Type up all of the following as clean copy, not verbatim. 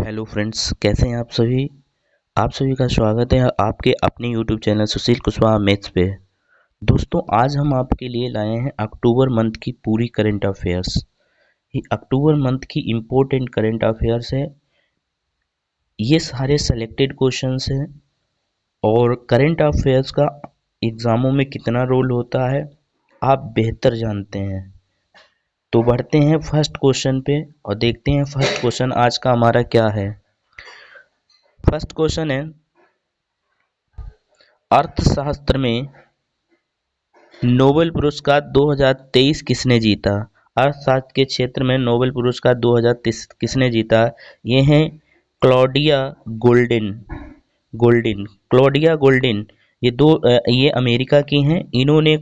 Hello friends, कैसे हैं आप सभी का स्वागत है आपके अपने यूट्यूब चैनल सुशील कुशवाहा मैथ्स पे। दोस्तों, आज हम आपके लिए लाए हैं अक्टूबर मंथ की पूरी करंट अफेयर्स। ये अक्टूबर मंथ की इम्पोर्टेंट करंट अफेयर्स है। ये सारे सेलेक्टेड क्वेश्चंस हैं और करंट अफेयर्स का एग्ज़ामों में कितना रोल होता है आप बेहतर जानते हैं। तो बढ़ते हैं फर्स्ट क्वेश्चन पे और देखते हैं फर्स्ट क्वेश्चन आज का हमारा क्या है। फर्स्ट क्वेश्चन है, अर्थशास्त्र में नोबेल पुरस्कार 2023 किसने जीता? अर्थशास्त्र के क्षेत्र में नोबेल पुरस्कार 2023 किसने जीता? ये हैं क्लॉडिया गोल्डिन क्लॉडिया गोल्डिन। ये अमेरिका की हैं। इन्होंने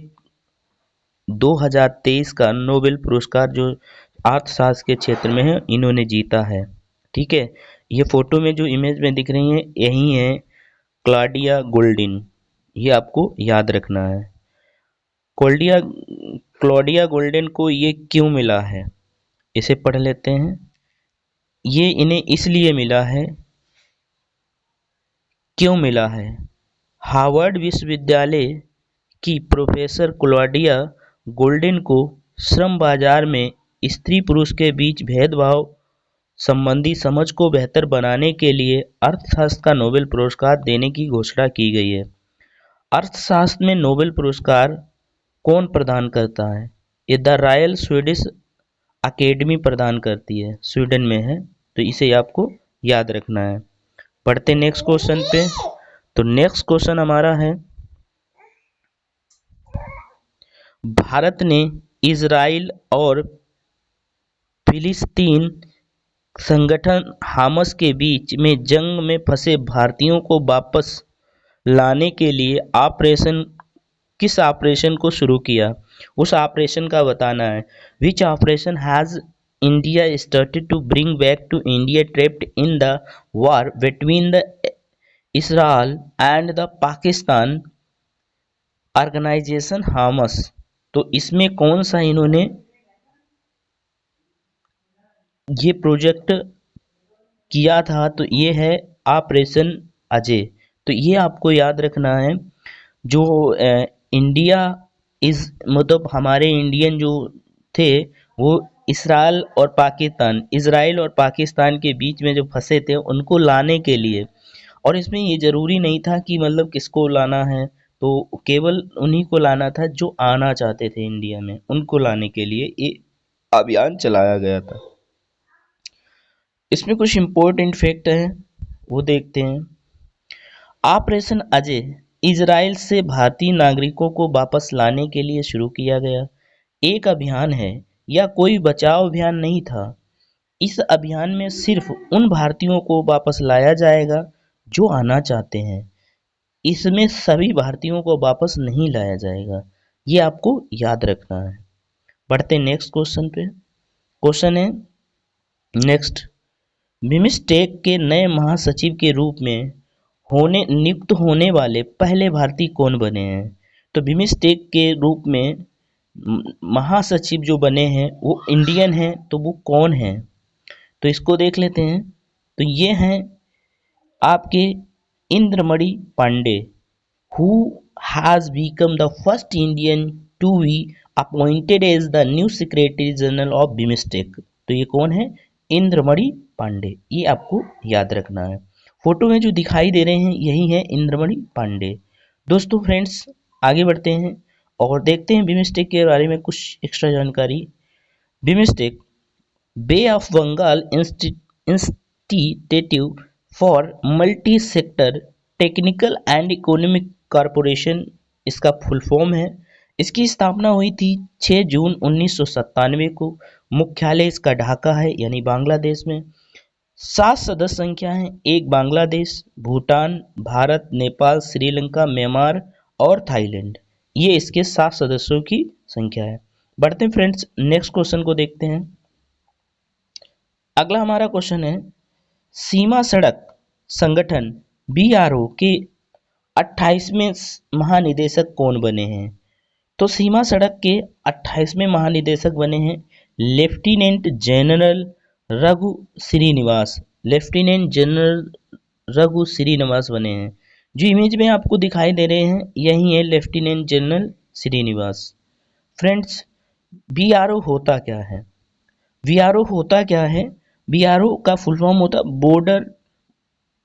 2023 का नोबेल पुरस्कार जो अर्थशास्त्र के क्षेत्र में है इन्होंने जीता है। ठीक है, ये फोटो में जो इमेज में दिख रही हैं यही है क्लॉडिया गोल्डिन। ये आपको याद रखना है। क्लॉडिया गोल्डन को ये क्यों मिला है, इसे पढ़ लेते हैं। ये इन्हें इसलिए मिला है, क्यों मिला है? हार्वर्ड विश्वविद्यालय की प्रोफेसर क्लॉडिया गोल्डन को श्रम बाजार में स्त्री पुरुष के बीच भेदभाव संबंधी समझ को बेहतर बनाने के लिए अर्थशास्त्र का नोबेल पुरस्कार देने की घोषणा की गई है। अर्थशास्त्र में नोबेल पुरस्कार कौन प्रदान करता है? ये द रॉयल स्वीडिश अकेडमी प्रदान करती है, स्वीडन में है, तो इसे आपको याद रखना है। पढ़ते नेक्स्ट क्वेश्चन पे। तो नेक्स्ट क्वेश्चन हमारा है, भारत ने इजराइल और फिलिस्तीन संगठन हामस के बीच में जंग में फंसे भारतीयों को वापस लाने के लिए किस ऑपरेशन को शुरू किया? उस ऑपरेशन का बताना है। Which operation has India started to bring back to India trapped in the war between the Israel and the Pakistan organisation Hamas. तो इसमें कौन सा इन्होंने ये प्रोजेक्ट किया था? तो ये है ऑपरेशन अजय। तो ये आपको याद रखना है। जो इंडिया मतलब हमारे इंडियन जो थे वो इसराइल और पाकिस्तान के बीच में जो फंसे थे उनको लाने के लिए, और इसमें ये ज़रूरी नहीं था कि मतलब किसको लाना है, तो केवल उन्हीं को लाना था जो आना चाहते थे इंडिया में, उनको लाने के लिए ये अभियान चलाया गया था। इसमें कुछ इम्पोर्टेंट फैक्ट है वो देखते हैं। ऑपरेशन अजय इजराइल से भारतीय नागरिकों को वापस लाने के लिए शुरू किया गया एक अभियान है या कोई बचाव अभियान नहीं था। इस अभियान में सिर्फ उन भारतीयों को वापस लाया जाएगा जो आना चाहते हैं। इसमें सभी भारतीयों को वापस नहीं लाया जाएगा, ये आपको याद रखना है। बढ़ते नेक्स्ट क्वेश्चन पे। क्वेश्चन है नेक्स्ट, बिम्स्टेक के नए महासचिव के रूप में नियुक्त होने वाले पहले भारतीय कौन बने हैं? तो बिम्स्टेक के रूप में महासचिव जो बने हैं वो इंडियन हैं, तो वो कौन हैं? तो इसको देख लेते हैं। तो ये हैं आपके Indramani Pandey, who has become the first Indian to be appointed as the new secretary general of BIMSTEC. तो ये कौन है? इंद्रमणि पांडे। ये आपको याद रखना है। फोटो में जो दिखाई दे रहे हैं यही है इंद्रमणि पांडे। दोस्तों फ्रेंड्स, आगे बढ़ते हैं और देखते हैं बिम्स्टेक के बारे में कुछ एक्स्ट्रा जानकारी। BIMSTEC Bay of Bengal institute for multi sector technical and economic corporation इसका फुल फॉर्म है। इसकी स्थापना हुई थी 6 जून 1997 को। मुख्यालय इसका ढाका है यानी बांग्लादेश में। 7 सदस्य संख्या है, एक बांग्लादेश, भूटान, भारत, नेपाल, श्रीलंका, म्यांमार और थाईलैंड। ये इसके 7 सदस्यों की संख्या है। बढ़ते हैं फ्रेंड्स, नेक्स्ट क्वेश्चन को देखते हैं। अगला हमारा क्वेश्चन है, सीमा सड़क संगठन BRO के 28वें महानिदेशक कौन बने हैं? तो सीमा सड़क के 28वें महानिदेशक बने हैं lieutenant general Raghu Srinivas. Lieutenant general Raghu Srinivas बने हैं। जो इमेज में आपको दिखाई दे रहे हैं यही है lieutenant general Srinivas. Friends, BRO होता क्या है? बीआरओ होता क्या है? बीआरओ का फुल फॉर्म होता है बॉर्डर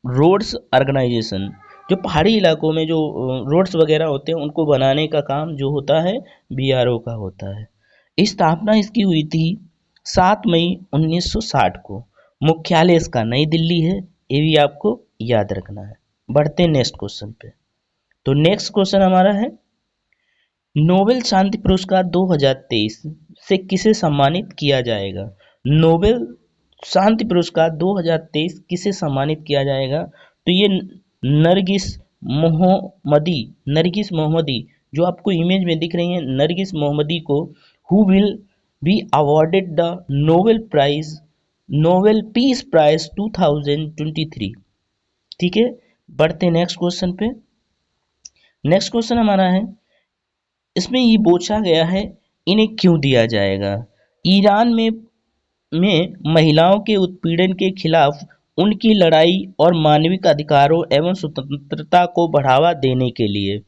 रोड्स ऑर्गेनाइजेशन। जो पहाड़ी इलाकों में जो रोड्स वगैरह होते हैं उनको बनाने का काम जो होता है बीआरओ का होता है। स्थापना इसकी हुई थी 7 मई 1960 को। मुख्यालय इसका नई दिल्ली है, ये भी आपको याद रखना है। बढ़ते हैं नेक्स्ट क्वेश्चन पे। तो नेक्स्ट क्वेश्चन हमारा है, नोबेल शांति पुरस्कार 2023 से किसे सम्मानित किया जाएगा? नोबेल शांति पुरस्कार 2023 किसे सम्मानित किया जाएगा? तो ये नरगिस मोहम्मदी जो आपको इमेज में दिख रही है, नरगिस मोहम्मदी को who will be awarded the Nobel peace prize 2023। ठीक है, बढ़ते हैं नेक्स्ट क्वेश्चन पे। नेक्स्ट क्वेश्चन हमारा है, इसमें ये पूछा गया है इन्हें क्यों दिया जाएगा? ईरान में महिलाओं के उत्पीड़न के खिलाफ उनकी लड़ाई और मानविक अधिकारों एवं स्वतंत्रता को बढ़ावा देने के लिए।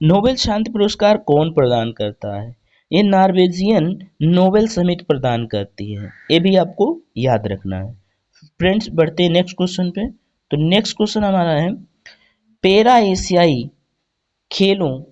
नोबेल शांति पुरस्कार कौन प्रदान करता है? ये नॉर्वेजियन नोबेल समिति प्रदान करती है, ये भी आपको याद रखना है। फ्रेंड्स, बढ़ते हैं नेक्स्ट क्वेश्चन पे। तो नेक्स्ट क्वेश्चन हमारा है, पैरा एशियाई खेलों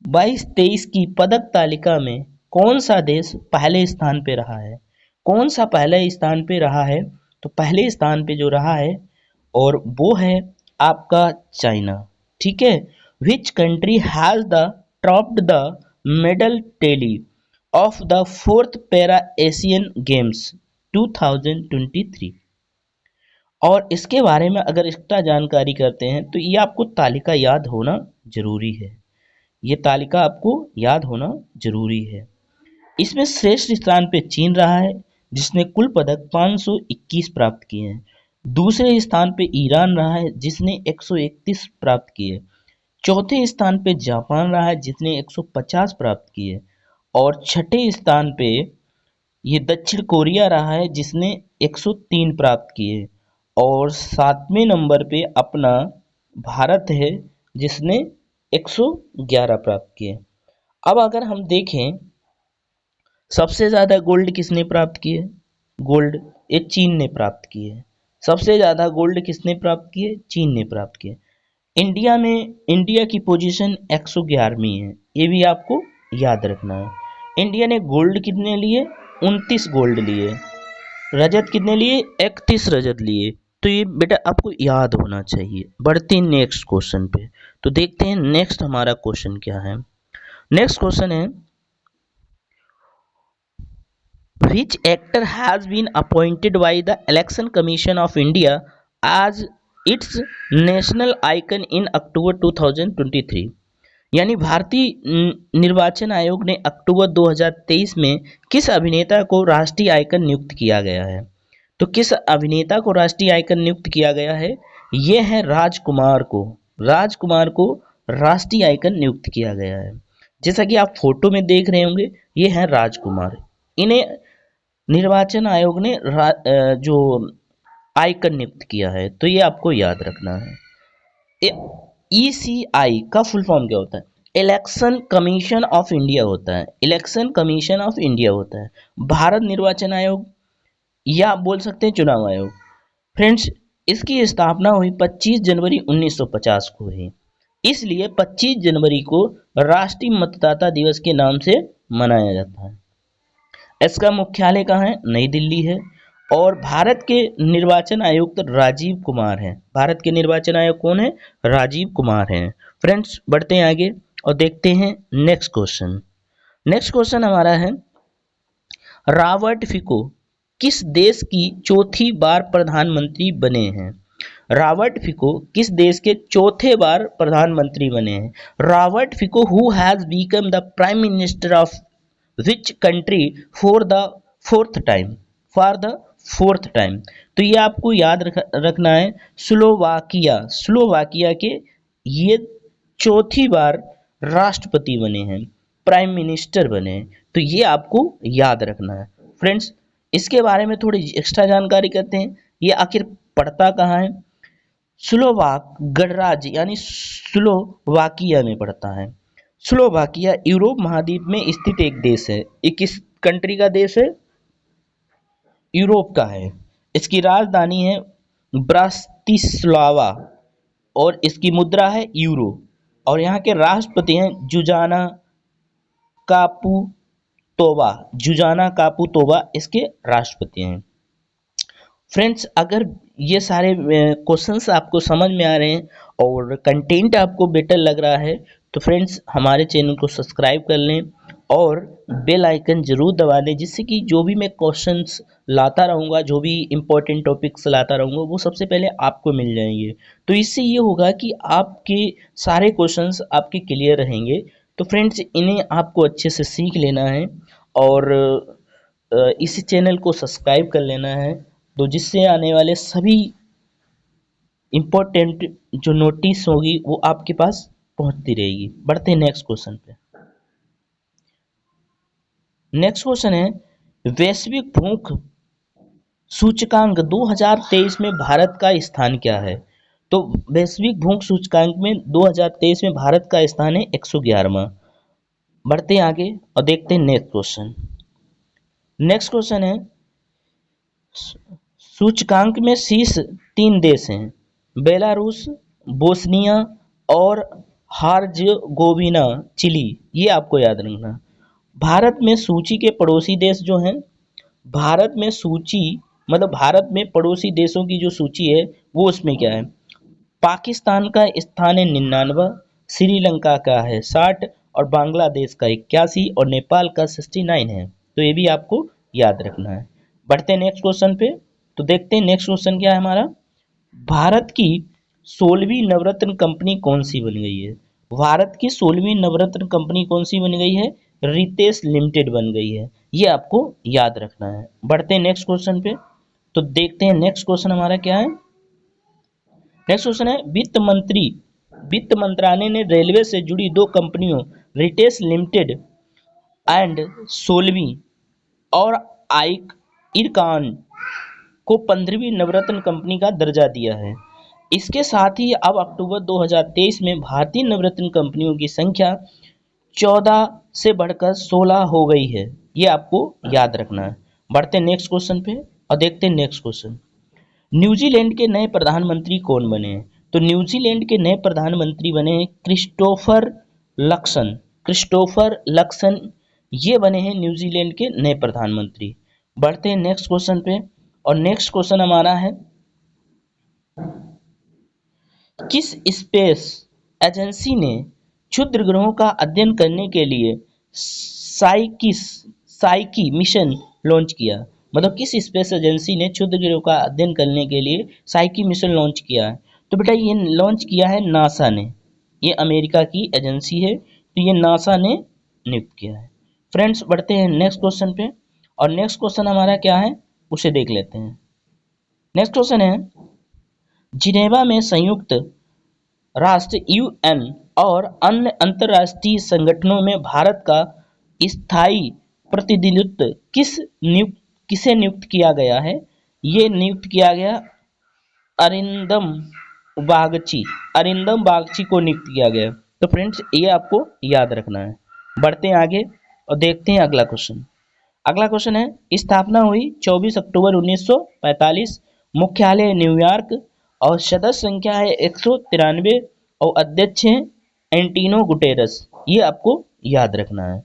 22-23 की पदक तालिका में कौन सा देश पहले स्थान पे रहा है? कौन सा पहले स्थान पे रहा है? तो पहले स्थान पे जो रहा है और वो है आपका चाइना। ठीक है, which country has the topped the medal tally of the 4th para Asian games 2023। और इसके बारे में अगर एक्स्ट्रा जानकारी करते हैं तो ये आपको तालिका याद होना जरूरी है। ये तालिका आपको याद होना जरूरी है। इसमें श्रेष्ठ स्थान पे चीन रहा है जिसने कुल पदक 521 प्राप्त किए हैं। दूसरे स्थान पे ईरान रहा है जिसने 131 प्राप्त किए। चौथे स्थान पे जापान रहा है जिसने 150 प्राप्त किए। और छठे स्थान पे ये दक्षिण कोरिया रहा है जिसने 103 प्राप्त किए। और 7वें नंबर पे अपना भारत है जिसने 111 प्राप्त किए। अब अगर हम देखें सबसे ज्यादा गोल्ड किसने प्राप्त किए? गोल्ड ये चीन ने प्राप्त किए। सबसे ज्यादा गोल्ड किसने प्राप्त किए? चीन ने प्राप्त किए। इंडिया की पोजीशन 111वीं है, ये भी आपको याद रखना है। इंडिया ने गोल्ड कितने लिए? 29 गोल्ड लिए। रजत कितने लिए? 31 रजत लिए। तो ये बेटा आपको याद होना चाहिए। बढ़ते हैं नेक्स्ट क्वेश्चन पे। तो देखते हैं नेक्स्ट हमारा क्वेश्चन क्या है। नेक्स्ट क्वेश्चन है, which actor has been appointed by the election commission of India as its national icon in October 2023। यानी भारतीय निर्वाचन आयोग ने अक्टूबर 2023 में किस अभिनेता को राष्ट्रीय आइकन नियुक्त किया गया है? तो किस अभिनेता को राष्ट्रीय आइकन नियुक्त किया गया है? ये है राजकुमार को। राजकुमार को राष्ट्रीय आइकन नियुक्त किया गया है। जैसा कि आप फोटो में देख रहे होंगे, ये है राजकुमार। इन्हें निर्वाचन आयोग ने जो आइकन नियुक्त किया है, तो ये आपको याद रखना है। ECI का फुल फॉर्म क्या होता है? इलेक्शन कमीशन ऑफ इंडिया होता है। इलेक्शन कमीशन ऑफ इंडिया होता है। भारत निर्वाचन आयोग या आप बोल सकते हैं चुनाव आयोग। फ्रेंड्स, इसकी स्थापना हुई 25 जनवरी 1950 को हुई, इसलिए 25 जनवरी को राष्ट्रीय मतदाता दिवस के नाम से मनाया जाता है। इसका मुख्यालय कहाँ है? नई दिल्ली है। और भारत के निर्वाचन आयुक्त राजीव कुमार हैं। भारत के निर्वाचन आयोग कौन है? राजीव कुमार हैं। फ्रेंड्स, बढ़ते हैं आगे और देखते हैं नेक्स्ट क्वेश्चन। नेक्स्ट क्वेश्चन हमारा है, रॉबर्ट फिको किस देश की चौथी बार प्रधानमंत्री बने हैं? रॉबर्ट फिको किस देश के चौथे बार प्रधानमंत्री बने हैं? Robert Fico who has become the prime minister of which country for the fourth time. तो ये आपको याद रखना है, स्लोवाकिया के ये चौथी बार राष्ट्रपति बने हैं, प्राइम मिनिस्टर बने हैं। तो ये आपको याद रखना है। फ्रेंड्स, इसके बारे में थोड़ी एक्स्ट्रा जानकारी करते हैं। ये आखिर पड़ता कहाँ है? स्लोवाक गणराज्य यानी स्लोवाकिया में पड़ता है। स्लोवाकिया यूरोप महाद्वीप में स्थित एक देश है। ये किस कंट्री का देश है? यूरोप का है। इसकी राजधानी है ब्रातिस्लावा और इसकी मुद्रा है यूरो। और यहाँ के राष्ट्रपति हैं जुजाना कापुतोवा इसके राष्ट्रपति हैं। फ्रेंड्स, अगर ये सारे क्वेश्चंस आपको समझ में आ रहे हैं और कंटेंट आपको बेटर लग रहा है तो फ्रेंड्स हमारे चैनल को सब्सक्राइब कर लें और बेल आइकन जरूर दबा दें, जिससे कि जो भी मैं क्वेश्चंस लाता रहूँगा, जो भी इम्पोर्टेंट टॉपिक्स लाता रहूँगा, वो सबसे पहले आपको मिल जाएंगे। तो इससे ये होगा कि आपके सारे क्वेश्चंस आपके क्लियर रहेंगे। तो फ्रेंड्स, इन्हें आपको अच्छे से सीख लेना है और इसी चैनल को सब्सक्राइब कर लेना है, तो जिससे आने वाले सभी इम्पोर्टेंट जो नोटिस होगी वो आपके पास पहुंचती रहेगी। बढ़ते हैं नेक्स्ट क्वेश्चन पे। नेक्स्ट क्वेश्चन है, वैश्विक भूख सूचकांक 2023 में भारत का स्थान क्या है? तो वैश्विक भूख सूचकांक में 2023 में भारत का स्थान है 111वां। बढ़ते हैं आगे और देखते हैं नेक्स्ट क्वेश्चन। नेक्स्ट क्वेश्चन है, सूचकांक में शीर्ष 3 देश हैं, बेलारूस, बोस्निया और हार्जेगोविना, चिली। ये आपको याद रखना। भारत में सूची के पड़ोसी देश जो हैं, भारत में सूची मतलब भारत में पड़ोसी देशों की जो सूची है वो उसमें क्या है? पाकिस्तान का स्थान है 99, श्रीलंका का है 60 और बांग्लादेश का 81 और नेपाल का 69 है। तो ये भी आपको याद रखना है। बढ़ते हैं नेक्स्ट क्वेश्चन पे। तो देखते हैं नेक्स्ट क्वेश्चन क्या है हमारा। भारत की 16वीं नवरत्न कंपनी कौन सी बन गई है? भारत की 16वीं नवरत्न कंपनी कौन सी बन गई है? रितेश लिमिटेड बन गई है। ये आपको याद रखना है। बढ़ते हैं नेक्स्ट क्वेश्चन पे। तो देखते हैं नेक्स्ट क्वेश्चन हमारा क्या है। नेक्स्ट क्वेश्चन है, वित्त मंत्रालय ने रेलवे से जुड़ी 2 कंपनियों रितेश लिमिटेड एंड 16वीं और आइक इरकान को 15वीं नवरत्न कंपनी का दर्जा दिया है। इसके साथ ही अब अक्टूबर 2023 में भारतीय नवरत्न कंपनियों की संख्या 14 से बढ़कर 16 हो गई है। ये आपको याद रखना है। बढ़ते हैं नेक्स्ट क्वेश्चन पे और देखते हैं नेक्स्ट क्वेश्चन। न्यूजीलैंड के नए प्रधानमंत्री कौन बने हैं? तो न्यूजीलैंड के नए प्रधानमंत्री बने हैं क्रिस्टोफर लक्सन। ये बने हैं न्यूजीलैंड के नए प्रधानमंत्री। बढ़ते हैं नेक्स्ट क्वेश्चन पे और नेक्स्ट क्वेश्चन हमारा है, किस स्पेस एजेंसी ने क्षुद्र ग्रहों का अध्ययन करने के लिए साइकी मिशन लॉन्च किया? मतलब किस स्पेस एजेंसी ने क्षुद्र ग्रहों का अध्ययन करने के लिए साइकी मिशन लॉन्च किया है? तो बेटा ये लॉन्च किया है नासा ने। ये अमेरिका की एजेंसी है, तो ये नासा ने नियुक्त किया है। फ्रेंड्स, बढ़ते हैं नेक्स्ट क्वेश्चन पे और नेक्स्ट क्वेश्चन हमारा क्या है उसे देख लेते हैं। नेक्स्ट क्वेश्चन है, जिनेवा में संयुक्त राष्ट्र यूएन और अन्य अंतर्राष्ट्रीय संगठनों में भारत का स्थायी प्रतिनिधित्व किसे नियुक्त किया गया है? ये नियुक्त किया गया अरिंदम बागची को नियुक्त किया गया। तो फ्रेंड्स, ये आपको याद रखना है। बढ़ते हैं आगे और देखते हैं अगला क्वेश्चन। अगला क्वेश्चन है, स्थापना हुई 24 अक्टूबर 1945, मुख्यालय न्यूयॉर्क और सदस्य संख्या है 193 और अध्यक्ष हैं एंटीनो गुटेरस। ये आपको याद रखना है।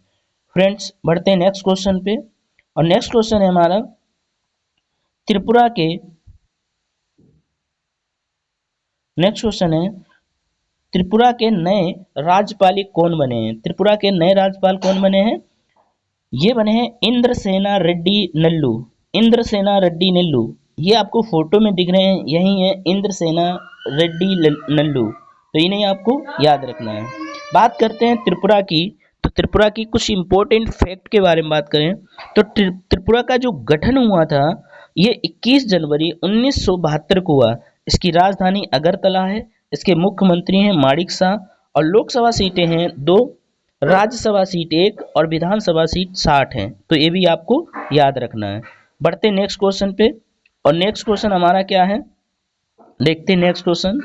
फ्रेंड्स, बढ़ते हैं नेक्स्ट क्वेश्चन पे और नेक्स्ट क्वेश्चन है हमारा, त्रिपुरा के नए राज्यपाल कौन बने हैं? त्रिपुरा के नए राज्यपाल कौन बने हैं? ये बने हैं इंद्रसेना रेड्डी नेल्लू। ये आपको फोटो में दिख रहे हैं, यही है इंद्रसेना रेड्डी नेल्लू। तो इन्हें आपको याद रखना है। बात करते हैं त्रिपुरा की। तो त्रिपुरा की कुछ इंपॉर्टेंट फैक्ट के बारे में बात करें तो त्रिपुरा का जो गठन हुआ था ये 21 जनवरी 1972 को हुआ। इसकी राजधानी अगरतला है। इसके मुख्यमंत्री हैं माणिक शाह और लोकसभा सीटें हैं 2, राज्यसभा सीट 1 और विधानसभा सीट 60 हैं। तो ये भी आपको याद रखना है। बढ़ते नेक्स्ट क्वेश्चन पे और नेक्स्ट क्वेश्चन हमारा क्या है, देखते हैं नेक्स्ट क्वेश्चन।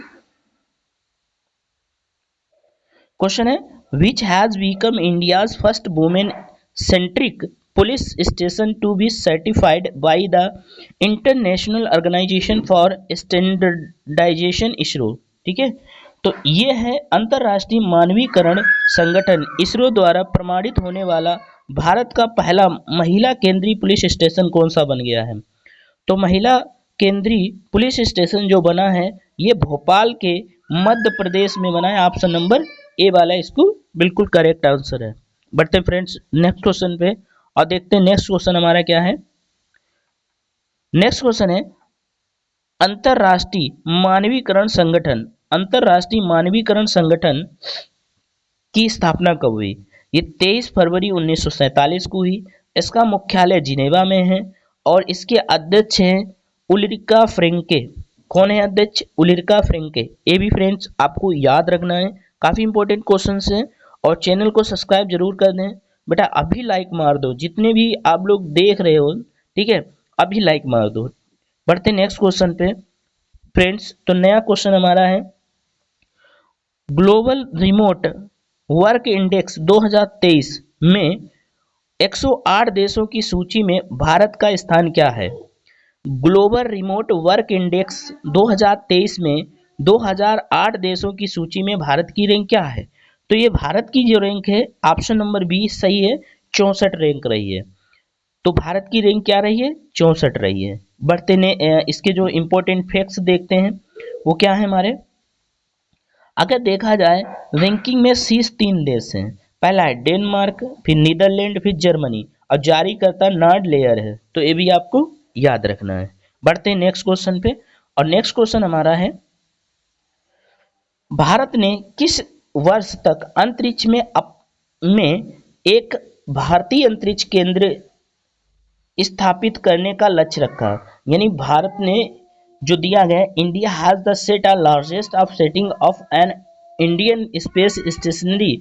क्वेश्चन है which has become India's first women centric police station to be certified by the international organisation for standardisation ISRO. ठीक है, तो ये है अंतरराष्ट्रीय मानवीकरण संगठन इसरो द्वारा प्रमाणित होने वाला भारत का पहला महिला केंद्रीय पुलिस स्टेशन कौन सा बन गया है। तो महिला केंद्रीय पुलिस स्टेशन जो बना है ये भोपाल के मध्य प्रदेश में बना है। ऑप्शन नंबर ए वाला इसको बिल्कुल करेक्ट आंसर है। बढ़ते हैं फ्रेंड्स नेक्स्ट क्वेश्चन पे और देखते हैं नेक्स्ट क्वेश्चन हमारा क्या है। नेक्स्ट क्वेश्चन है अंतरराष्ट्रीय मानवीकरण संगठन, अंतरराष्ट्रीय मानवीकरण संगठन की स्थापना कब हुई। ये 23 फरवरी 1947 को हुई। इसका मुख्यालय जिनेवा में है और इसके अध्यक्ष हैं उल्रिका फ्रेंके। कौन है अध्यक्ष? उल्रिका फ्रेंके। ये भी फ्रेंड्स आपको याद रखना है, काफी इंपॉर्टेंट क्वेश्चन है। और चैनल को सब्सक्राइब जरूर कर दें बेटा, अभी लाइक मार दो, जितने भी आप लोग देख रहे हो, ठीक है, अभी लाइक मार दो। बढ़ते नेक्स्ट क्वेश्चन पे फ्रेंड्स। तो नया क्वेश्चन हमारा है ग्लोबल रिमोट वर्क इंडेक्स 2023 में 108 देशों की सूची में भारत का स्थान क्या है। ग्लोबल रिमोट वर्क इंडेक्स 2023 में 2008 देशों की सूची में भारत की रैंक क्या है। तो ये भारत की जो रैंक है ऑप्शन नंबर बी सही है, 64 रैंक रही है। तो भारत की रैंक क्या रही है? 64 रही है। बढ़ते ने इसके जो इंपॉर्टेंट फैक्ट्स देखते हैं वो क्या है हमारे। अगर देखा जाए रैंकिंग में शीर्ष 3 देश हैं। पहला है डेनमार्क, फिर नीदरलैंड, फिर जर्मनी और जारी करता नॉर्ड लेयर है। तो ये भी आपको याद रखना है। बढ़ते हैं नेक्स्ट क्वेश्चन पे और नेक्स्ट क्वेश्चन हमारा है भारत ने किस वर्ष तक अंतरिक्ष में एक भारतीय अंतरिक्ष केंद्र स्थापित करने का लक्ष्य रखा। यानी भारत ने जो दिया गया India has the set a largest of setting of an Indian space stationary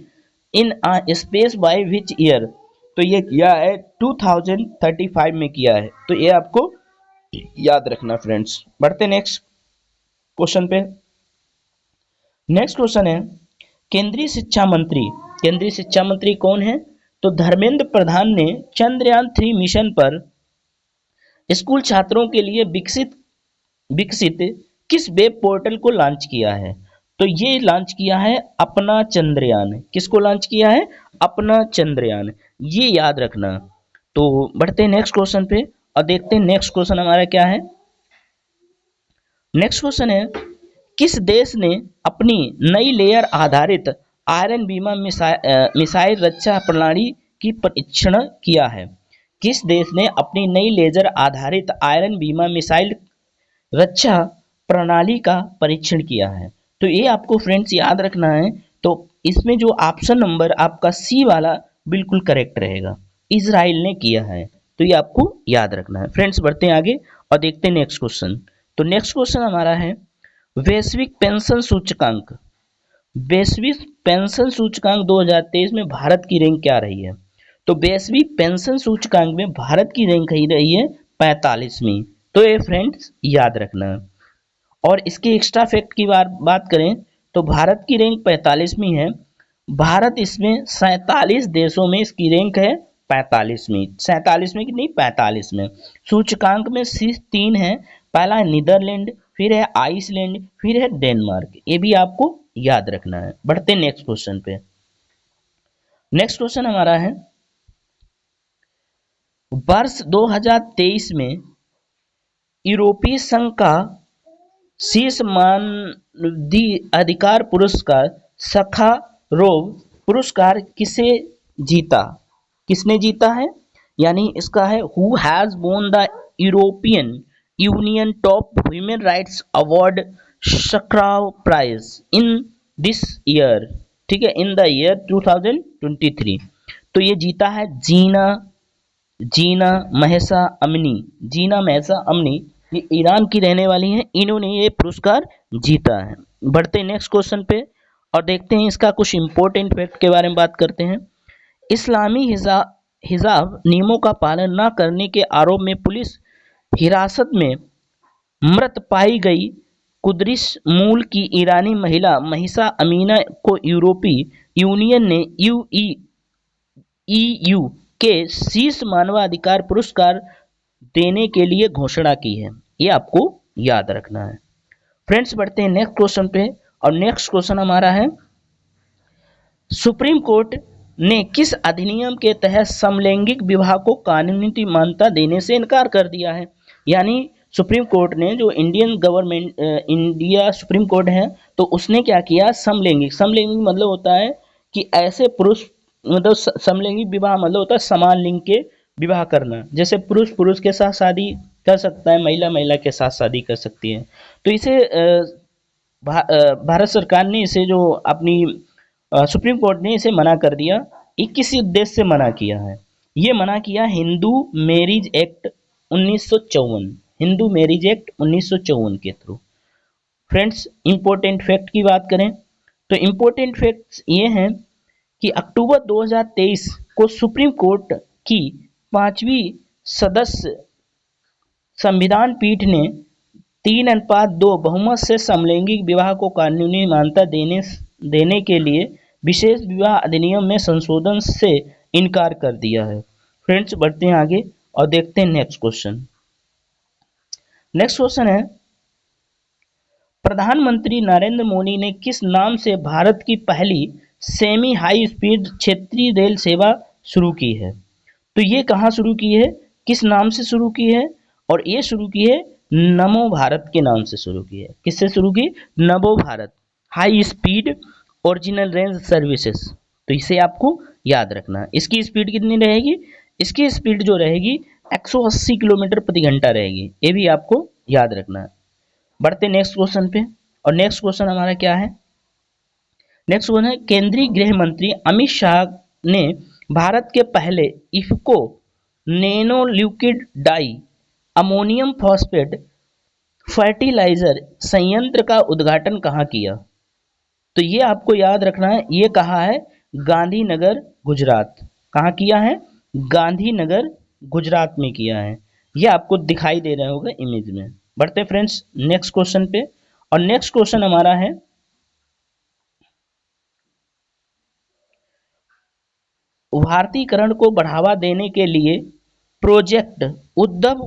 in a space by which year. तो ये किया है 2035 में किया है। तो ये आपको याद रखना फ्रेंड्स। बढ़ते नेक्स्ट क्वेश्चन पे। नेक्स्ट क्वेश्चन है केंद्रीय शिक्षा मंत्री, केंद्रीय शिक्षा मंत्री कौन है। तो धर्मेंद्र प्रधान ने चंद्रयान 3 मिशन पर स्कूल छात्रों के लिए विकसित किस वेब पोर्टल को लॉन्च किया है। तो ये लॉन्च किया है अपना चंद्रयान। किसको लॉन्च किया है? अपना चंद्रयान। ये याद रखना। तो बढ़ते हैं नेक्स्ट क्वेश्चन पे और देखते हैं नेक्स्ट क्वेश्चन हमारा क्या है। नेक्स्ट क्वेश्चन है किस देश ने अपनी नई लेयर आधारित आयरन बीमा मिसाइल रक्षा प्रणाली की परीक्षण किया है। किस देश ने अपनी नई लेजर आधारित आयरन बीमा मिसाइल रक्षा प्रणाली का परीक्षण किया है। तो ये आपको फ्रेंड्स याद रखना है। तो इसमें जो ऑप्शन नंबर आपका सी वाला बिल्कुल करेक्ट रहेगा, इजराइल ने किया है। तो ये आपको याद रखना है फ्रेंड्स। बढ़ते हैं आगे और देखते हैं नेक्स्ट क्वेश्चन। तो नेक्स्ट क्वेश्चन हमारा है वैश्विक पेंशन सूचकांक, वैश्विक पेंशन सूचकांक 2023 में भारत की रैंक क्या रही है। तो वैश्विक पेंशन सूचकांक में भारत की रैंक ही रही है 45वीं। तो ये फ्रेंड्स याद रखना है। और इसके एक्स्ट्रा फैक्ट की बात करें तो भारत की रैंक 45वीं है। भारत इसमें 47 देशों में इसकी रैंक है 45वीं। 47 में कि नहीं 45 में। सूचकांक में शीर्ष 3 है। पहला है नीदरलैंड, फिर है आइसलैंड, फिर है डेनमार्क। ये भी आपको याद रखना है। बढ़ते नेक्स्ट क्वेश्चन पे। नेक्स्ट क्वेश्चन हमारा है वर्ष 2023 में यूरोपीय संघ का शीर्ष मानवाधिकार पुरस्कार सखारोव पुरस्कार किसे जीता, किसने जीता है। यानी इसका है who has won the European Union top human rights award Sakharov prize in this year. ठीक है, इन द ईयर 2023। तो ये जीता है जीना महसा अमनी। जीना महसा अमनी ये ईरान की रहने वाली हैं, इन्होंने ये पुरस्कार जीता है। बढ़ते हैं नेक्स्ट क्वेश्चन पे और देखते हैं इसका कुछ इंपॉर्टेंट फैक्ट के बारे में बात करते हैं। इस्लामी हिजाब नियमों का पालन न करने के आरोप में पुलिस हिरासत में मृत पाई गई कुर्दिश मूल की ईरानी महिला महिसा अमीना को यूरोपीय यूनियन ने ईयू के शीर्ष मानवाधिकार पुरस्कार देने के लिए घोषणा की है। ये आपको याद रखना है। फ्रेंड्स, बढ़ते हैं नेक्स्ट क्वेश्चन पे, और नेक्स्ट क्वेश्चन हमारा है, सुप्रीम कोर्ट ने किस अधिनियम के तहत समलैंगिक विवाह को कानूनी मान्यता देने से इनकार कर दिया है? यानी सुप्रीम कोर्ट ने, जो Indian government India supreme court है, तो उसने क्या किया, समलैंगिक मतलब होता है कि ऐसे पुरुष, मतलब समलैंगिक विवाह मतलब होता है समान लिंग के विवाह करना। जैसे पुरुष पुरुष के साथ शादी कर सकता है, महिला महिला के साथ शादी कर सकती है। तो इसे भारत सरकार ने इसे, जो अपनी सुप्रीम कोर्ट ने इसे मना कर दिया। ये किसी उद्देश्य से मना किया है? ये मना किया Hindu marriage act 1954, Hindu marriage act 1954 के थ्रू। फ्रेंड्स, इंपॉर्टेंट फैक्ट की बात करें तो इंपॉर्टेंट फैक्ट्स ये हैं कि अक्टूबर 2023 को सुप्रीम कोर्ट की 5वीं सदस्य संविधान पीठ ने 3:2 बहुमत से समलैंगिक विवाह को कानूनी मान्यता देने के लिए विशेष विवाह अधिनियम में संशोधन से इनकार कर दिया है। फ्रेंड्स, बढ़ते हैं आगे और देखते हैं नेक्स्ट क्वेश्चन। नेक्स्ट क्वेश्चन है, प्रधानमंत्री नरेंद्र मोदी ने किस नाम से भारत की पहली सेमी हाई स्पीड क्षेत्रीय रेल सेवा शुरू की है? तो ये कहाँ शुरू की है, किस नाम से शुरू की है? और ये शुरू की है नमो भारत के नाम से शुरू की है। किससे शुरू की? नमो Bharat high speed original range services. तो इसे आपको याद रखना है। इसकी स्पीड कितनी रहेगी? इसकी स्पीड जो रहेगी 180 किलोमीटर प्रति घंटा रहेगी। ये भी आपको याद रखना है। बढ़ते नेक्स्ट क्वेश्चन पे, और नेक्स्ट क्वेश्चन हमारा क्या है? नेक्स्ट क्वेश्चन है, केंद्रीय गृह मंत्री अमित शाह ने भारत के पहले IFFCO nano liquid di ammonium phosphate fertiliser संयंत्र का उद्घाटन कहाँ किया? तो ये आपको याद रखना है। ये कहा है गांधीनगर गुजरात। कहाँ किया है? गांधीनगर गुजरात में किया है। ये आपको दिखाई दे रहा होगा इमेज में। बढ़ते फ्रेंड्स नेक्स्ट क्वेश्चन पे, और नेक्स्ट क्वेश्चन हमारा है, भारतीयकरण को बढ़ावा देने के लिए प्रोजेक्ट उद्धव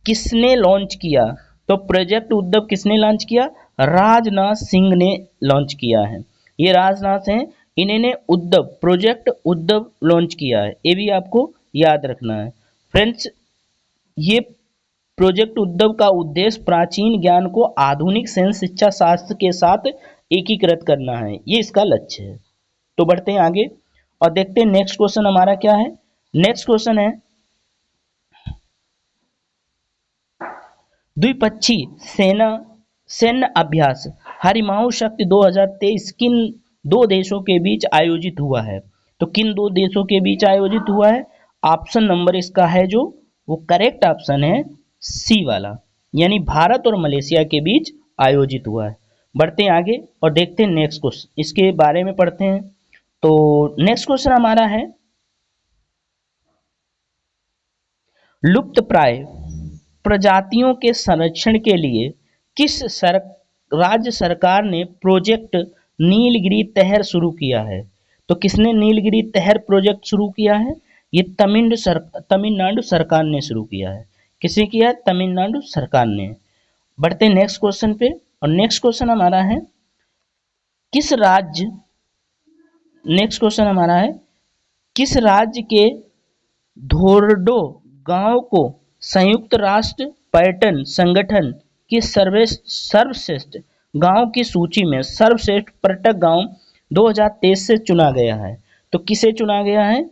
किसने लॉन्च किया? तो प्रोजेक्ट उद्धव किसने लॉन्च किया? राजनाथ सिंह ने लॉन्च किया है। ये राजनाथ हैं, इन्होंने उद्धव प्रोजेक्ट उद्धव लॉन्च किया है। ये भी आपको याद रखना है। फ्रेंड्स, ये प्रोजेक्ट उद्धव का उद्देश्य प्राचीन ज्ञान को आधुनिक साइंस शिक्षा शास्त्र के साथ एकीकृत करना है। ये इसका लक्ष्य है। तो बढ़ते हैं आगे और देखते हैं नेक्स्ट क्वेश्चन हमारा क्या है। नेक्स्ट क्वेश्चन है, द्विपक्षीय सैन्य अभ्यास हरिमाऊ शक्ति 2023 किन दो देशों के बीच आयोजित हुआ है? तो किन दो देशों के बीच आयोजित हुआ है? ऑप्शन नंबर इसका है जो वो करेक्ट ऑप्शन है सी वाला, यानी भारत और मलेशिया के बीच आयोजित हुआ है। बढ़ते हैं आगे और देखते हैं नेक्स्ट क्वेश्चन, इसके बारे में पढ़ते हैं। तो नेक्स्ट क्वेश्चन हमारा है, लुप्त प्राय प्रजातियों के संरक्षण के लिए किस राज्य सरकार ने प्रोजेक्ट नीलगिरी तहर शुरू किया है? तो किसने नीलगिरी तहर प्रोजेक्ट शुरू किया है? ये तमिलनाडु सरकार ने शुरू किया है। किसने किया? तमिलनाडु सरकार ने। बढ़ते नेक्स्ट क्वेश्चन पे, और नेक्स्ट क्वेश्चन हमारा है, किस राज्य नेक्स्ट क्वेश्चन हमारा है, किस राज्य के धोर्डो गांव को संयुक्त राष्ट्र पर्यटन संगठन की सर्वश्रेष्ठ गांव की सूची में सर्वश्रेष्ठ पर्यटक गांव 2023 से चुना गया है? तो किसे चुना गया है?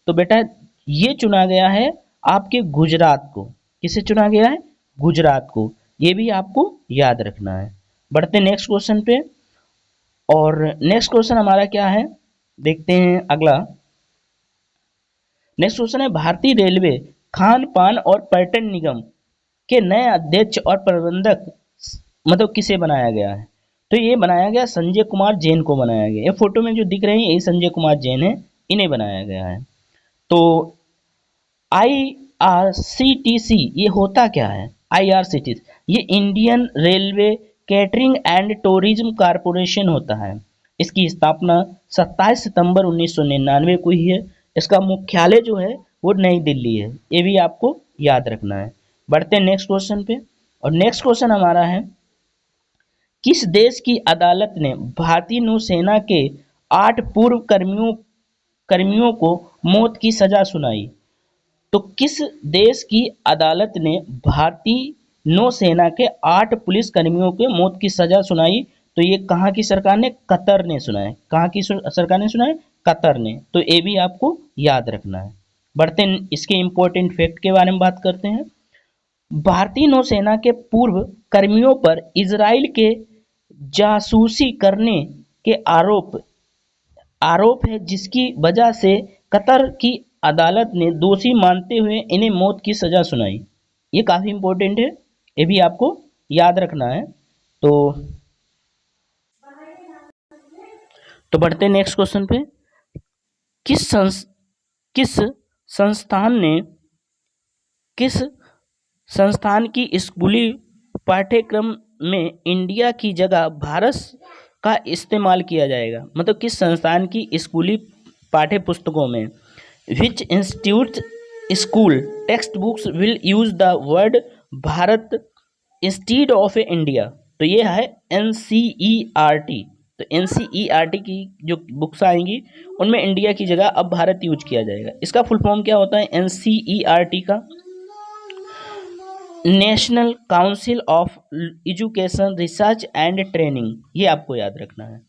तो बेटा ये चुना गया है आपके गुजरात को। किसे चुना गया है? गुजरात को। ये भी आपको याद रखना है। बढ़ते नेक्स्ट क्वेश्चन पे, और नेक्स्ट क्वेश्चन हमारा क्या है देखते हैं अगला। नेक्स्ट क्वेश्चन है, भारतीय रेलवे खान पान और पर्यटन निगम के नए अध्यक्ष और प्रबंधक मतलब किसे बनाया गया है? तो ये बनाया गया संजय कुमार जैन को बनाया गया। ये फोटो में जो दिख रहे हैं यही संजय कुमार जैन है, इन्हें बनाया गया है। तो IRCTC ये होता क्या है? IRCTC ये Indian railway catering and tourism corporation होता है। इसकी स्थापना 27 सितंबर 1999 को हुई है। इसका मुख्यालय जो है वो नई दिल्ली है। ये भी आपको याद रखना है। बढ़ते हैं नेक्स्ट क्वेश्चन पे। और नेक्स्ट क्वेश्चन हमारा है, किस देश की अदालत ने भारतीय नौसेना के 8 पूर्व कर्मियों को मौत की सजा सुनाई? तो किस देश की अदालत ने भारतीय नौसेना के 8 पुलिस कर्मियों के मौत की सजा सुनाई? तो ये कहाँ की सरकार ने? कतर ने सुना है। कहाँ की सरकार ने सुना है? कतर ने। तो ये भी आपको याद रखना है। बढ़ते हैं इसके इंपॉर्टेंट फैक्ट के बारे में बात करते हैं। भारतीय नौसेना के पूर्व कर्मियों पर इजराइल के जासूसी करने के आरोप है, जिसकी वजह से कतर की अदालत ने दोषी मानते हुए इन्हें मौत की सजा सुनाई। ये काफी इंपॉर्टेंट है, ये भी आपको याद रखना है। तो बढ़ते हैं नेक्स्ट क्वेश्चन पे। किस किस संस्थान ने किस संस्थान की स्कूली पाठ्यक्रम में इंडिया की जगह भारत का इस्तेमाल किया जाएगा? मतलब किस संस्थान की स्कूली पाठ्य पुस्तकों में which institute school text books will use the word Bharat instead of India? तो ये है NCERT। तो NCERT की जो बुक्स आएंगी उनमें इंडिया की जगह अब भारत यूज किया जाएगा। इसका फुल फॉर्म क्या होता है NCERT का? National council of education research and training. ये आपको याद रखना है।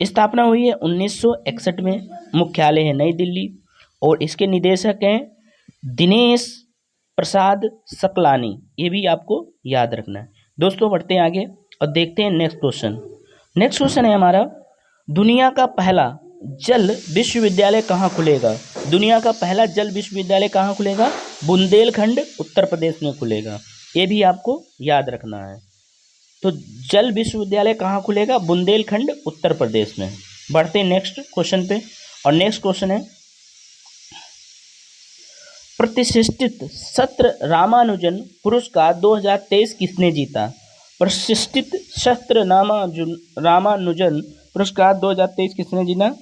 स्थापना हुई है 1961 में। मुख्यालय है नई दिल्ली और इसके निदेशक हैं दिनेश प्रसाद सकलानी। ये भी आपको याद रखना है। दोस्तों बढ़ते हैं आगे और देखते हैं नेक्स्ट क्वेश्चन। नेक्स्ट क्वेश्चन है हमारा, दुनिया का पहला जल विश्वविद्यालय कहाँ खुलेगा? दुनिया का पहला जल विश्वविद्यालय कहाँ खुलेगा? बुंदेलखंड उत्तर प्रदेश में खुलेगा। ये भी आपको याद रखना है। तो जल विश्वविद्यालय कहाँ खुलेगा? बुंदेलखंड उत्तर प्रदेश में। बढ़ते हैं नेक्स्ट क्वेश्चन पे। और नेक्स्ट क्वेश्चन है, प्रतिष्ठित सत्र रामानुजन पुरस्कार 2023 किसने जीता? प्रतिष्ठित सत्र रामानुजन पुरस्कार 2023 किसने जीता?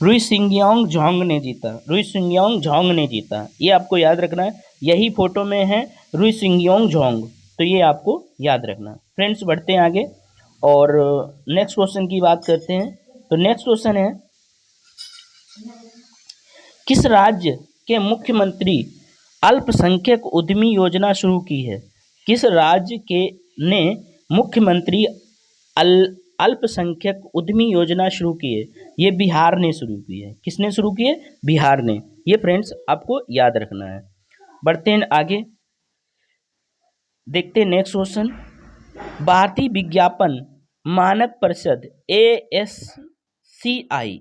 रुई सिंगियोंग झांग ने जीता। रुई सिंगियोंग झांग ने जीता। ये आपको याद रखना है। यही फोटो में है रुई सिंगियोंग झांग। तो ये आपको याद रखना। फ्रेंड्स बढ़ते हैं आगे और नेक्स्ट क्वेश्चन की बात करते हैं। तो नेक्स्ट क्वेश्चन है, किस राज्य के मुख्यमंत्री अल्पसंख्यक उद्यमी योजना शुरू की है? किस राज्य के ने मुख्यमंत्री अल्पसंख्यक उद्यमी योजना शुरू की है? ये बिहार ने शुरू की है। किसने शुरू की है? बिहार ने। ये फ्रेंड्स आपको याद रखना है। बढ़ते हैं आगे, देखते हैं नेक्स्ट क्वेश्चन। भारतीय विज्ञापन मानक परिषद ASCI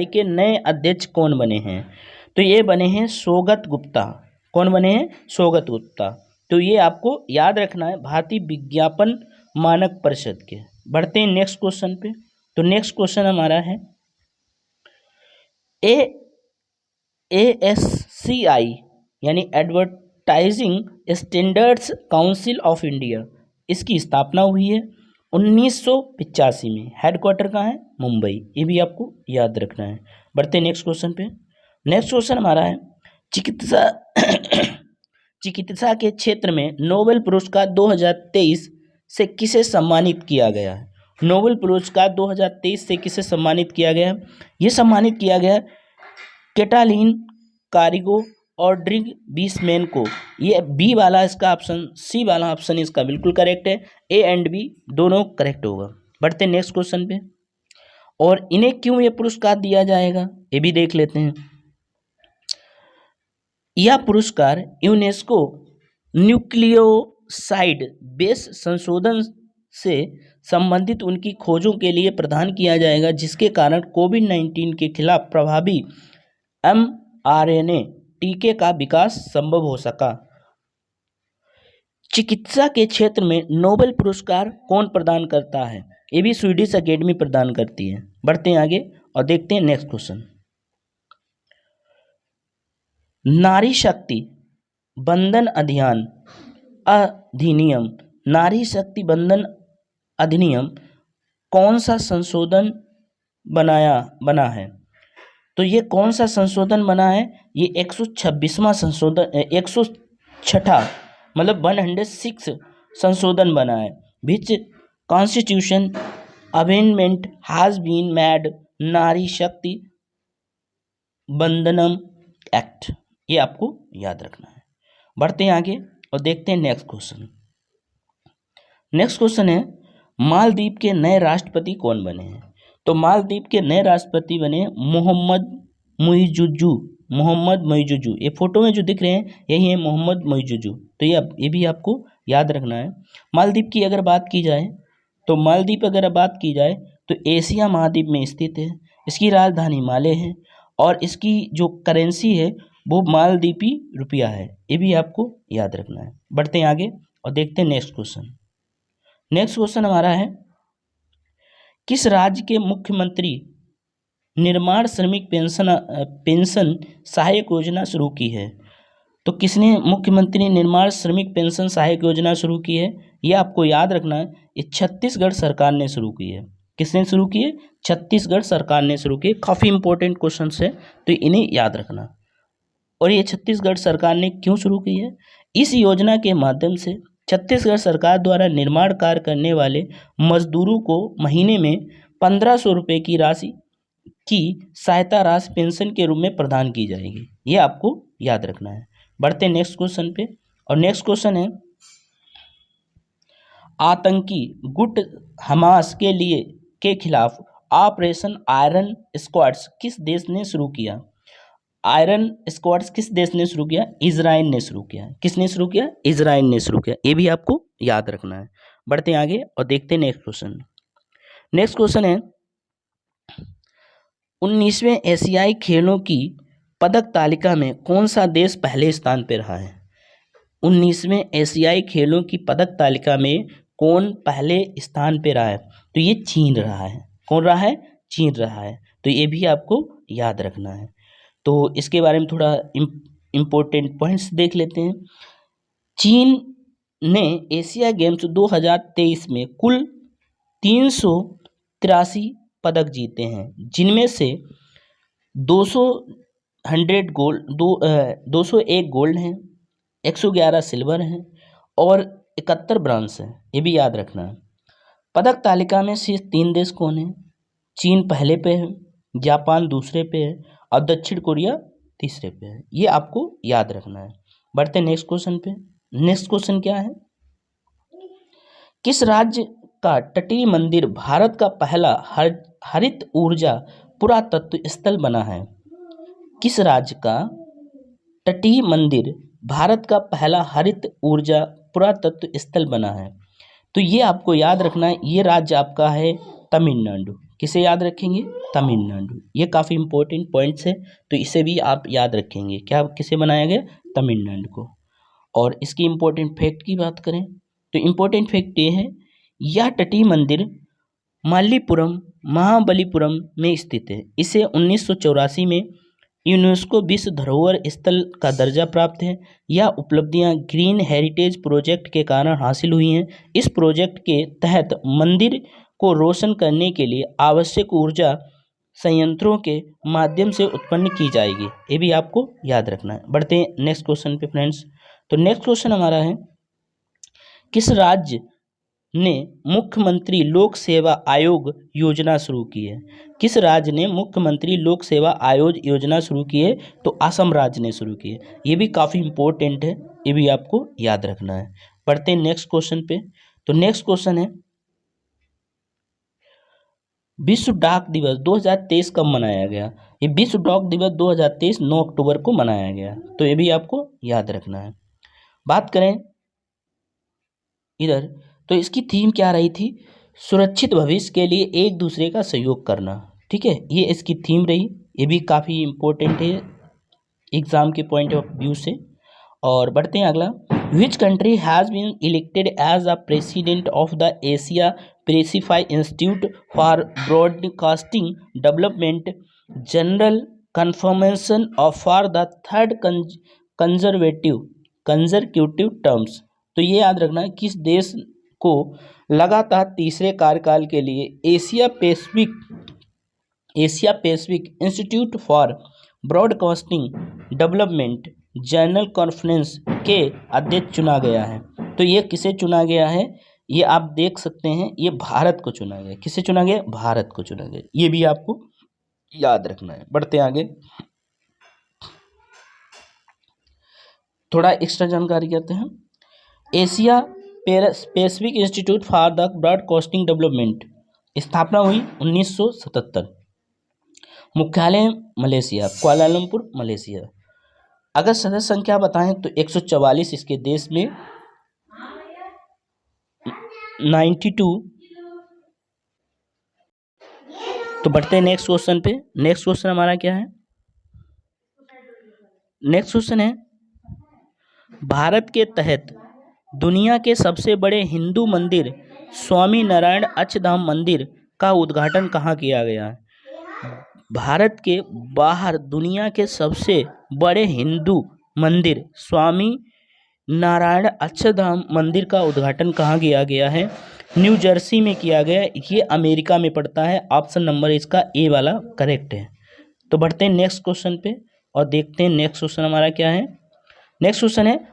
के नए अध्यक्ष कौन बने हैं? तो ये बने हैं सौगत गुप्ता। कौन बने हैं? सौगत गुप्ता। तो ये आपको याद रखना है, भारतीय विज्ञापन मानक परिषद के। बढ़ते हैं नेक्स्ट क्वेश्चन पे। तो नेक्स्ट क्वेश्चन हमारा है, ASCI यानी advertising standards council of India, इसकी स्थापना हुई है 1985 में। हेडक्वार्टर कहाँ है? मुंबई। ये भी आपको याद रखना है। बढ़ते हैं नेक्स्ट क्वेश्चन पे। नेक्स्ट क्वेश्चन हमारा है, चिकित्सा चिकित्सा के क्षेत्र में नोबेल पुरस्कार 2023 से किसे सम्मानित किया गया है? नोबेल पुरस्कार 2023 से किसे सम्मानित किया गया? ये सम्मानित किया गया कैटालीन कारिगो और ड्रिग बीसमैन को। ये बी वाला इसका ऑप्शन, सी वाला ऑप्शन इसका बिल्कुल करेक्ट है। ए एंड बी दोनों करेक्ट होगा। बढ़ते हैं नेक्स्ट क्वेश्चन पे। और इन्हें क्यों ये पुरस्कार दिया जाएगा ये भी देख लेते हैं। यह पुरस्कार यूनेस्को न्यूक्लियोसाइड बेस संशोधन से संबंधित उनकी खोजों के लिए प्रदान किया जाएगा, जिसके कारण कोविड-19 के खिलाफ प्रभावी mRNA टीके का विकास संभव हो सका। चिकित्सा के क्षेत्र में नोबेल पुरस्कार कौन प्रदान करता है? ये भी स्वीडिश अकेडमी प्रदान करती है। बढ़ते हैं आगे और देखते हैं नेक्स्ट क्वेश्चन। नारी शक्ति बंधन अभियान अधिनियम, नारी शक्ति बंधन अधिनियम कौन सा संशोधन बना है? तो ये कौन सा संशोधन बना है? ये 126वां संशोधन, 106 मतलब 106 संशोधन बना है। Which constitution amendment has been made? Nari Shakti बंधनम act. ये आपको याद रखना है। बढ़ते हैं आगे और देखते हैं नेक्स्ट क्वेश्चन। नेक्स्ट क्वेश्चन है, मालदीव के नए राष्ट्रपति कौन बने हैं? तो मालदीव के नए राष्ट्रपति बने मोहम्मद मुइजुजू। ये फोटो में जो दिख रहे हैं यही है मोहम्मद मुइजुजू। तो ये भी आपको याद रखना है। मालदीव की अगर बात की जाए तो मालदीव अगर बात की जाए तो एशिया महाद्वीप में स्थित है। इसकी राजधानी माले है और इसकी जो करेंसी है वो मालदीपी रुपया है। ये भी आपको याद रखना है। बढ़ते हैं आगे और देखते हैं नेक्स्ट क्वेश्चन। नेक्स्ट क्वेश्चन हमारा है, किस राज्य के मुख्यमंत्री निर्माण श्रमिक पेंशन सहायक योजना शुरू की है? तो किसने मुख्यमंत्री निर्माण श्रमिक पेंशन सहायक योजना शुरू की है? ये आपको याद रखना है। ये छत्तीसगढ़ सरकार ने शुरू की है। किसने शुरू की है? छत्तीसगढ़ सरकार ने शुरू की है। काफ़ी इंपॉर्टेंट क्वेश्चन है तो इन्हें याद रखना। और ये छत्तीसगढ़ सरकार ने क्यों शुरू की है? इस योजना के माध्यम से छत्तीसगढ़ सरकार द्वारा निर्माण कार्य करने वाले मजदूरों को महीने में 1500 रुपये की राशि की सहायता राशि पेंशन के रूप में प्रदान की जाएगी। ये आपको याद रखना है। बढ़ते हैं नेक्स्ट क्वेश्चन पे और नेक्स्ट क्वेश्चन है, आतंकी गुट हमास के खिलाफ ऑपरेशन आयरन स्क्वाड्स किस देश ने शुरू किया? आयरन स्क्वाड्स किस देश ने शुरू किया? इजराइल ने शुरू किया। किसने शुरू किया? इजराइल ने शुरू किया। ये भी आपको याद रखना है। बढ़ते हैं आगे और देखते हैं नेक्स्ट क्वेश्चन। नेक्स्ट क्वेश्चन है, 19वें एशियाई खेलों की पदक तालिका में कौन सा देश पहले स्थान पर रहा है? 19वें एशियाई खेलों की पदक तालिका में कौन पहले स्थान पर रहा है? तो ये चीन रहा है। कौन रहा है? चीन रहा है। तो ये भी आपको याद रखना है। तो इसके बारे में थोड़ा इम्पोर्टेंट पॉइंट्स देख लेते हैं। चीन ने एशिया गेम्स 2023 में कुल 383 पदक जीते हैं, जिनमें से 201 गोल्ड हैं, 111 सिल्वर हैं और 71 ब्रॉन्ज हैं। ये भी याद रखना है। पदक तालिका में शीर्ष 3 देश कौन हैं? चीन पहले पे है, जापान दूसरे पे है और दक्षिण कोरिया तीसरे पे है। ये आपको याद रखना है। बढ़ते हैं नेक्स्ट क्वेश्चन पे। नेक्स्ट क्वेश्चन क्या है, किस राज्य का तटीय मंदिर भारत का पहला हरित ऊर्जा पुरातत्व स्थल बना है? किस राज्य का तटीय मंदिर भारत का पहला हरित ऊर्जा पुरातत्व स्थल बना है? तो ये आपको याद रखना है। ये राज्य आपका है तमिलनाडु। किसे याद रखेंगे? तमिलनाडु। ये काफ़ी इंपॉर्टेंट पॉइंट्स है तो इसे भी आप याद रखेंगे। क्या किसे बनाया गया? तमिलनाडु को। और इसकी इंपॉर्टेंट फैक्ट की बात करें तो इंपॉर्टेंट फैक्ट ये है, यह तटीय मंदिर मालीपुरम महाबलीपुरम में स्थित है। इसे 1984 में यूनेस्को विश्व धरोहर स्थल का दर्जा प्राप्त है। यह उपलब्धियां ग्रीन हेरिटेज प्रोजेक्ट के कारण हासिल हुई हैं। इस प्रोजेक्ट के तहत मंदिर को रोशन करने के लिए आवश्यक ऊर्जा संयंत्रों के माध्यम से उत्पन्न की जाएगी। ये भी आपको याद रखना है। बढ़ते हैं नेक्स्ट क्वेश्चन पे फ्रेंड्स। तो नेक्स्ट क्वेश्चन हमारा है, किस राज्य ने मुख्यमंत्री लोक सेवा आयोग योजना शुरू की है? किस राज्य ने मुख्यमंत्री लोक सेवा आयोग योजना शुरू की है? तो असम राज्य ने शुरू की है। ये भी काफ़ी इंपॉर्टेंट है, ये भी आपको याद रखना है। बढ़ते हैं नेक्स्ट क्वेश्चन पे। तो नेक्स्ट क्वेश्चन है, विश्व डाक दिवस 2023 कब मनाया गया? ये विश्व डाक दिवस 2023 9 अक्टूबर को मनाया गया। तो ये भी आपको याद रखना है। बात करें इधर तो इसकी थीम क्या रही थी? सुरक्षित भविष्य के लिए एक दूसरे का सहयोग करना। ठीक है, ये इसकी थीम रही। ये भी काफ़ी इम्पोर्टेंट है एग्जाम के पॉइंट ऑफ व्यू से। और बढ़ते हैं अगला, which country has been elected as a president of the Asia Pacific institute for broadcasting development general confirmation of for the third conservative terms? तो ये याद रखना, किस देश को लगातार तीसरे कार्यकाल के लिए Asia Pacific institute for broadcasting development general conference के अध्यक्ष चुना गया है। तो ये किसे चुना गया है, ये आप देख सकते हैं, ये भारत को चुना गया। किसे चुना गया, भारत को चुना गया। ये भी आपको याद रखना है। बढ़ते आगे, थोड़ा एक्स्ट्रा जानकारी करते हैं। Asia Pacific institute for the broadcasting development स्थापना हुई 1977। मुख्यालय मलेशिया, कुआलालंपुर, मलेशिया। अगर सदस्य संख्या बताएं तो 144 इसके देश में, 92। तो बढ़ते हैं नेक्स्ट क्वेश्चन पे। नेक्स्ट क्वेश्चन हमारा क्या है, नेक्स्ट क्वेश्चन है, भारत के तहत दुनिया के सबसे बड़े हिंदू मंदिर स्वामी नारायण अक्षरधाम मंदिर का उद्घाटन कहाँ किया गया है। भारत के बाहर दुनिया के सबसे बड़े हिंदू मंदिर स्वामी नारायण अक्षरधाम मंदिर का उद्घाटन कहाँ किया गया है, न्यू जर्सी में किया गया। ये अमेरिका में पड़ता है। ऑप्शन नंबर इसका ए वाला करेक्ट है। तो बढ़ते हैं नेक्स्ट क्वेश्चन पे और देखते हैं नेक्स्ट क्वेश्चन हमारा क्या है। नेक्स्ट क्वेश्चन है,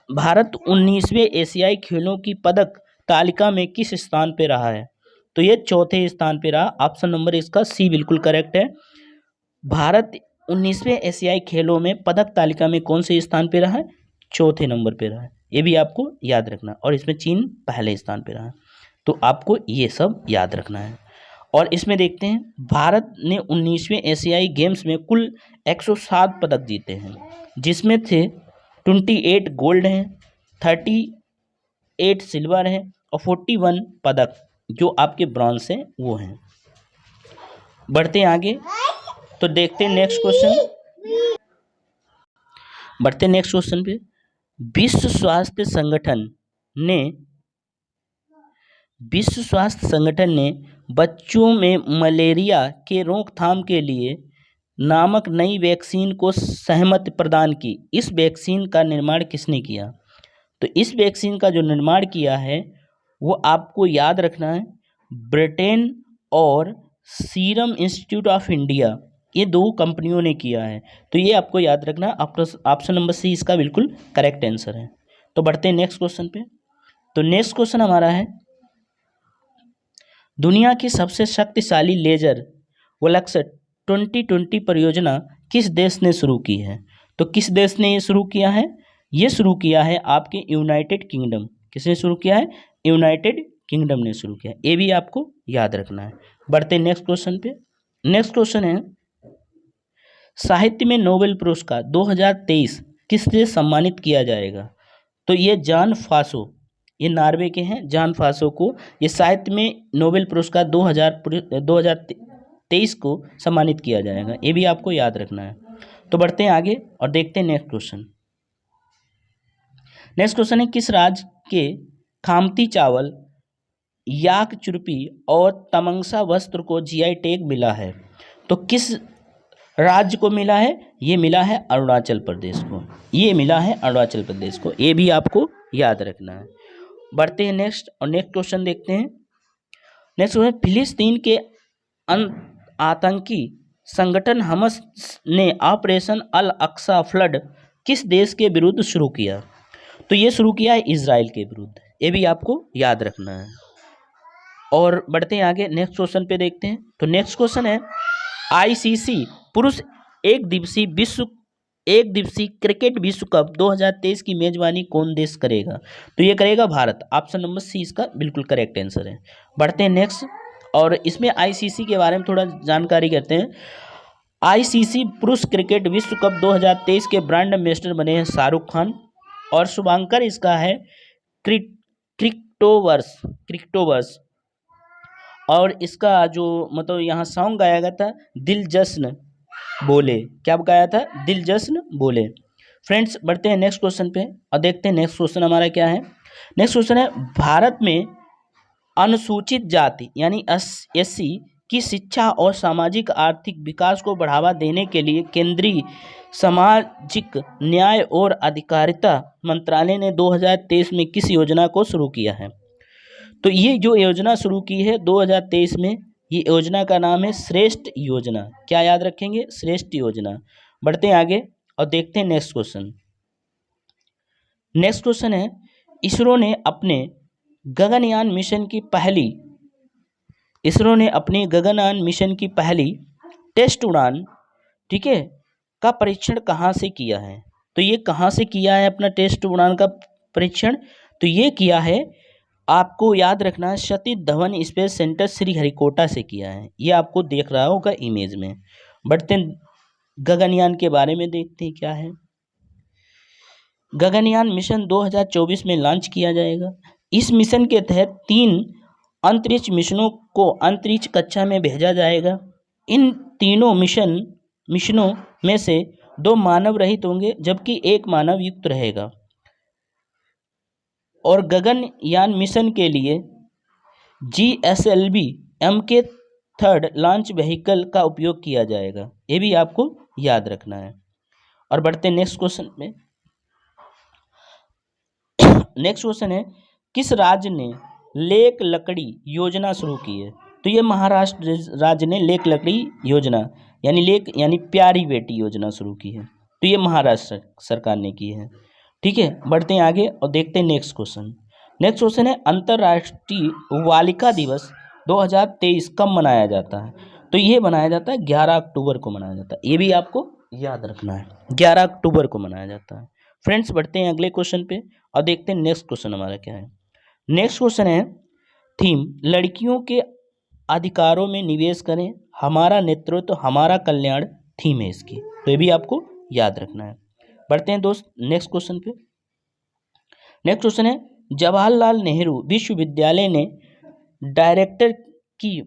भारत 19वें एशियाई खेलों की पदक तालिका में किस स्थान पे रहा है। तो ये चौथे स्थान पे रहा। ऑप्शन नंबर इसका सी बिल्कुल करेक्ट है। भारत 19वें एशियाई खेलों में पदक तालिका में कौन से स्थान पे रहा है, चौथे नंबर पे रहा है। ये भी आपको याद रखना। और इसमें चीन पहले स्थान पे रहा है। तो आपको ये सब याद रखना है। और इसमें देखते हैं, भारत ने 19वें एशियाई गेम्स में कुल 107 पदक जीते हैं, जिसमें से 28 गोल्ड हैं, 38 सिल्वर हैं और 41 पदक जो आपके ब्रॉन्ज हैं वो हैं। बढ़ते हैं आगे, तो देखते हैं नेक्स्ट क्वेश्चन। बढ़ते हैं नेक्स्ट क्वेश्चन पे। विश्व स्वास्थ्य संगठन ने बच्चों में मलेरिया के रोकथाम के लिए नामक नई वैक्सीन को सहमति प्रदान की। इस वैक्सीन का निर्माण किसने किया। तो इस वैक्सीन का जो निर्माण किया है वो आपको याद रखना है, ब्रिटेन और सीरम इंस्टीट्यूट ऑफ इंडिया, ये दो कंपनियों ने किया है। तो ये आपको याद रखना। ऑप्शन नंबर सी इसका बिल्कुल करेक्ट आंसर है। तो बढ़ते हैं नेक्स्ट क्वेश्चन पे। तो नेक्स्ट क्वेश्चन हमारा है, दुनिया की सबसे शक्तिशाली लेजर वलक्स 2020 परियोजना किस देश ने शुरू की है। तो किस देश ने ये शुरू किया है, ये शुरू किया है आपके यूनाइटेड किंगडम। किसने शुरू किया है, यूनाइटेड किंगडम ने शुरू किया। ये भी आपको याद रखना है। बढ़ते हैं नेक्स्ट क्वेश्चन पे। नेक्स्ट क्वेश्चन है, साहित्य में नोबेल पुरस्कार 2023 किससे सम्मानित किया जाएगा। तो ये जॉन फासो, ये नॉर्वे के हैं, जॉन फासो को ये साहित्य में नोबेल पुरस्कार 2023 को सम्मानित किया जाएगा। ये भी आपको याद रखना है। तो बढ़ते हैं आगे और देखते हैं नेक्स्ट क्वेश्चन। नेक्स्ट क्वेश्चन है, किस राज्य के खामती चावल, याक चुरपी और तमंगसा वस्त्र को जीआई टैग मिला है। तो किस राज्य को मिला है, ये मिला है अरुणाचल प्रदेश को। ये मिला है अरुणाचल प्रदेश को। ये भी आपको याद रखना है। बढ़ते हैं नेक्स्ट और नेक्स्ट क्वेश्चन देखते हैं। नेक्स्ट क्वेश्चन, फिलिस्तीन के आतंकी संगठन हमास ने ऑपरेशन अल अक्सा फ्लड किस देश के विरुद्ध शुरू किया। तो ये शुरू किया है इजराइल के विरुद्ध। ये भी आपको याद रखना है। और बढ़ते हैं आगे, नेक्स्ट क्वेश्चन पे देखते हैं। तो नेक्स्ट क्वेश्चन है, आईसीसी पुरुष एक दिवसीय क्रिकेट विश्व कप 2023 की मेजबानी कौन देश करेगा। तो ये करेगा भारत। ऑप्शन नंबर सी इसका बिल्कुल करेक्ट आंसर है। बढ़ते हैं नेक्स्ट और इसमें आईसीसी के बारे में थोड़ा जानकारी करते हैं। आईसीसी पुरुष क्रिकेट विश्व कप 2023 के ब्रांड एम्बेसडर बने हैं शाहरुख खान और शुभांकर इसका है क्रिक्टोवर्स। और इसका जो मतलब यहाँ सॉन्ग गाया गया था, दिल जश्न बोले। क्या गाया था, दिल जश्न बोले। फ्रेंड्स, बढ़ते हैं नेक्स्ट क्वेश्चन पे और देखते हैं नेक्स्ट क्वेश्चन हमारा क्या है। नेक्स्ट क्वेश्चन है, भारत में अनुसूचित जाति यानी एससी कि शिक्षा और सामाजिक आर्थिक विकास को बढ़ावा देने के लिए केंद्रीय सामाजिक न्याय और अधिकारिता मंत्रालय ने 2023 में किस योजना को शुरू किया है? तो ये जो योजना शुरू की है 2023 में, ये योजना का नाम है श्रेष्ठ योजना। क्या याद रखेंगे? श्रेष्ठ योजना। बढ़ते हैं आगे और देखते हैं नेक्स्ट क्वेश्चन। नेक्स्ट क्वेश्चन है, इसरो ने अपने गगनयान मिशन की पहली टेस्ट उड़ान, ठीक है, का परीक्षण कहाँ से किया है? तो ये कहाँ से किया है अपना टेस्ट उड़ान का परीक्षण? तो ये किया है, आपको याद रखना है, सतीश धवन स्पेस सेंटर श्रीहरिकोटा से किया है। ये आपको देख रहा होगा इमेज में। बढ़ते गगनयान के बारे में देखते हैं क्या है। गगनयान मिशन 2024 में लॉन्च किया जाएगा। इस मिशन के तहत 3 अंतरिक्ष मिशनों को अंतरिक्ष कक्षा में भेजा जाएगा। इन तीनों मिशनों में से 2 मानव रहित होंगे जबकि 1 मानव युक्त रहेगा। और गगनयान मिशन के लिए GSLV Mk3 लॉन्च व्हीकल का उपयोग किया जाएगा। ये भी आपको याद रखना है। और बढ़ते हैं नेक्स्ट क्वेश्चन में। नेक्स्ट क्वेश्चन है, किस राज्य ने लेक लकड़ी योजना शुरू की है? तो ये महाराष्ट्र राज्य ने लेक लकड़ी योजना यानी प्यारी बेटी योजना शुरू की है। तो ये महाराष्ट्र सरकार ने की है। ठीक है, बढ़ते हैं आगे और देखते हैं नेक्स्ट क्वेश्चन। नेक्स्ट क्वेश्चन है, अंतर्राष्ट्रीय बालिका दिवस 2023 कब मनाया जाता है? तो ये मनाया जाता है 11 अक्टूबर को मनाया जाता है। ये भी आपको याद रखना है, 11 अक्टूबर को मनाया जाता है। फ्रेंड्स, बढ़ते हैं अगले क्वेश्चन पे और देखते हैं नेक्स्ट क्वेश्चन हमारा क्या है। नेक्स्ट क्वेश्चन है, थीम लड़कियों के अधिकारों में निवेश करें, हमारा नेतृत्व हमारा कल्याण थीम है इसकी। तो ये भी आपको याद रखना है। बढ़ते हैं दोस्त नेक्स्ट क्वेश्चन पे। नेक्स्ट क्वेश्चन है, जवाहरलाल नेहरू विश्वविद्यालय ने डायरेक्टर की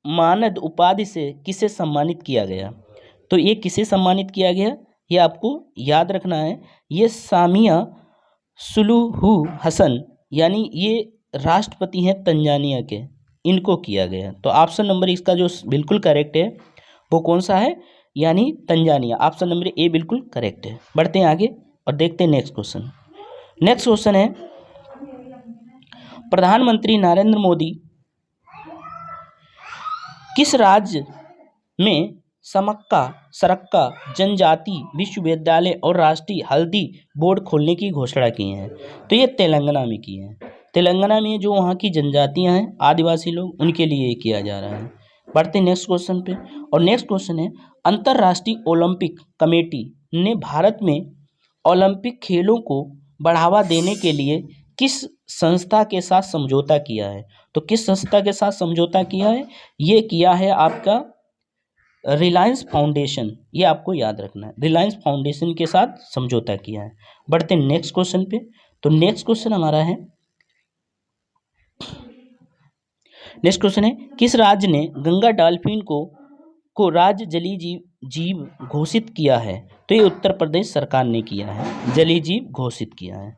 मानद उपाधि से किसे सम्मानित किया गया? तो ये किसे सम्मानित किया गया, ये आपको याद रखना है। ये सामिया सुलूहू हसन, यानी ये राष्ट्रपति हैं तंजानिया के, इनको किया गया। तो ऑप्शन नंबर इसका जो बिल्कुल करेक्ट है वो कौन सा है? यानी तंजानिया। ऑप्शन नंबर ए बिल्कुल करेक्ट है। बढ़ते हैं आगे और देखते हैं नेक्स्ट क्वेश्चन। नेक्स्ट क्वेश्चन है, प्रधानमंत्री नरेंद्र मोदी किस राज्य में सरक्का जनजाति विश्वविद्यालय और राष्ट्रीय हल्दी बोर्ड खोलने की घोषणा की है? तो ये तेलंगाना में की है। तेलंगाना में जो वहाँ की जनजातियाँ हैं, आदिवासी लोग, उनके लिए ये किया जा रहा है। बढ़ते नेक्स्ट क्वेश्चन पे और नेक्स्ट क्वेश्चन है, अंतर्राष्ट्रीय ओलंपिक कमेटी ने भारत में ओलंपिक खेलों को बढ़ावा देने के लिए किस संस्था के साथ समझौता किया है? तो किस संस्था के साथ समझौता किया है? ये किया है आपका रिलायंस फाउंडेशन। ये आपको याद रखना है, रिलायंस फाउंडेशन के साथ समझौता किया है। बढ़ते हैं नेक्स्ट क्वेश्चन पे। तो नेक्स्ट क्वेश्चन हमारा है, नेक्स्ट क्वेश्चन है, किस राज्य ने गंगा डॉल्फिन को राज्य जलीय जीव घोषित किया है? तो ये उत्तर प्रदेश सरकार ने किया है, जलीय जीव घोषित किया है।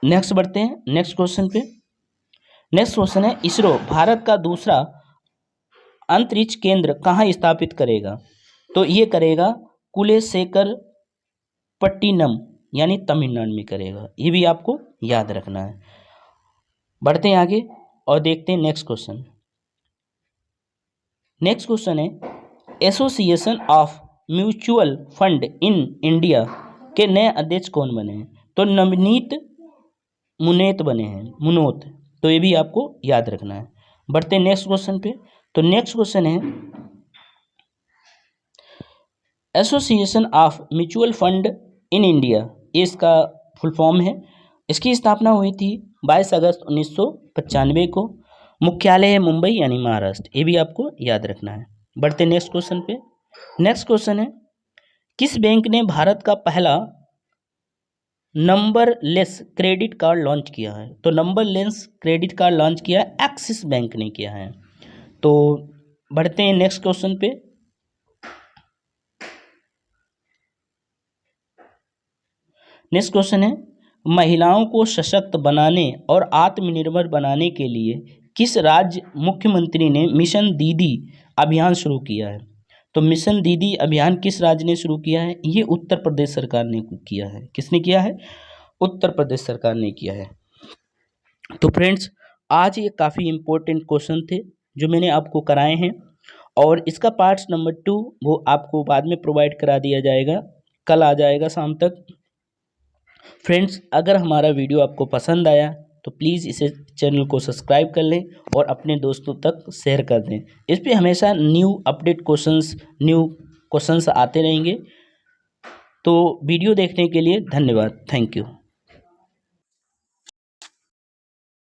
नेक्स्ट बढ़ते हैं नेक्स्ट क्वेश्चन पे। नेक्स्ट क्वेश्चन है, इसरो भारत का दूसरा अंतरिक्ष केंद्र कहाँ स्थापित करेगा? तो ये करेगा कुलेशेखर पट्टिनम यानी तमिलनाडु में करेगा। ये भी आपको याद रखना है। बढ़ते हैं आगे और देखते हैं नेक्स्ट क्वेश्चन। नेक्स्ट क्वेश्चन है, association of mutual fund in India के नए अध्यक्ष कौन बने हैं? तो नवनीत मुनेत बने हैं, मुनोत। तो ये भी आपको याद रखना है। बढ़ते हैं नेक्स्ट क्वेश्चन पे। तो नेक्स्ट क्वेश्चन है, association of mutual fund in India, ये इसका फुल फॉर्म है। इसकी स्थापना हुई थी 22 अगस्त 1995 को। मुख्यालय है मुंबई यानी महाराष्ट्र। ये भी आपको याद रखना है। बढ़ते नेक्स्ट क्वेश्चन पे। नेक्स्ट क्वेश्चन है, किस बैंक ने भारत का पहला number less credit card launch किया है? तो number less credit card launch किया एक्सिस बैंक ने किया है। तो बढ़ते हैं नेक्स्ट क्वेश्चन पे। नेक्स्ट क्वेश्चन है, महिलाओं को सशक्त बनाने और आत्मनिर्भर बनाने के लिए किस राज्य मुख्यमंत्री ने मिशन दीदी अभियान शुरू किया है? तो मिशन दीदी अभियान किस राज्य ने शुरू किया है? ये उत्तर प्रदेश सरकार ने किया है। किसने किया है? उत्तर प्रदेश सरकार ने किया है। तो फ्रेंड्स, आज ये काफ़ी इम्पोर्टेंट क्वेश्चन थे जो मैंने आपको कराए हैं, और इसका पार्ट नंबर 2 वो आपको बाद में प्रोवाइड करा दिया जाएगा, कल आ जाएगा शाम तक। फ्रेंड्स, अगर हमारा वीडियो आपको पसंद आया तो प्लीज़ इसे चैनल को सब्सक्राइब कर लें और अपने दोस्तों तक शेयर कर दें। इस पर हमेशा न्यू अपडेट न्यू क्वेश्चंस आते रहेंगे। तो वीडियो देखने के लिए धन्यवाद। Thank you.